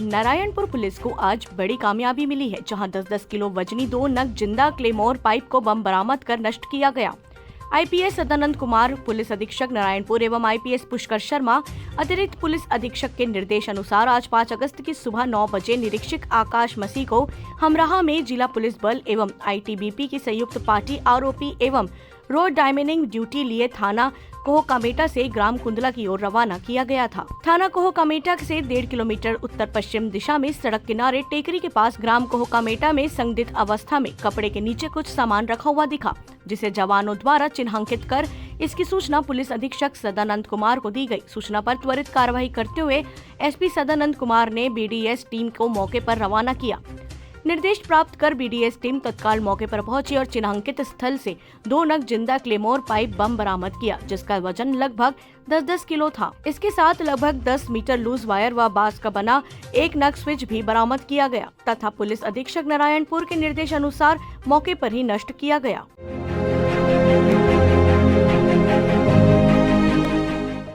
Narayanpur police को आज बड़ी कामयाबी मिली है, जहां 10-10 किलो वजनी 2 नग जिंदा क्लेमोर पाइप को बम बरामद कर नष्ट किया गया। आईपीएस सदानंद कुमार, पुलिस अधीक्षक नारायणपुर एवं आईपीएस पुष्कर शर्मा, अतिरिक्त पुलिस अधीक्षक के निर्देश अनुसार आज 5 अगस्त की सुबह 9 बजे निरीक्षक आकाश मसीह को हमराहा में जिला पुलिस बल एवं आईटीबीपी की संयुक्त पार्टी आरोपी एवं रोड डायमंडिंग ड्यूटी लिए थाना कोहकामेटा से ग्राम कुंदला की ओर रवाना किया गया था। थाना कोहकामेटा से 1.5 किलोमीटर उत्तर पश्चिम दिशा में सड़क किनारे टेकरी के पास ग्राम कोहकामेटा में संदिग्ध अवस्था में कपड़े के नीचे कुछ सामान रखा हुआ दिखा, जिसे जवानों द्वारा चिन्हांकित कर इसकी सूचना पुलिस अधीक्षक सदानंद कुमार को दी गई। सूचना पर त्वरित कार्रवाई करते हुए एसपी सदानंद कुमार ने बीडीएस टीम को मौके पर रवाना किया। निर्देश प्राप्त कर बीडीएस टीम तत्काल मौके पर पहुंची और चिन्हांकित स्थल से 2 नग जिंदा क्लेमोर पाइप बम बरामद किया, जिसका वजन लगभग 10-10 किलो था। इसके साथ लगभग 10 मीटर लूज वायर व बांस का बना 1 नग स्विच भी बरामद किया गया तथा पुलिस अधीक्षक नारायणपुर के निर्देश अनुसार मौके पर ही नष्ट किया गया।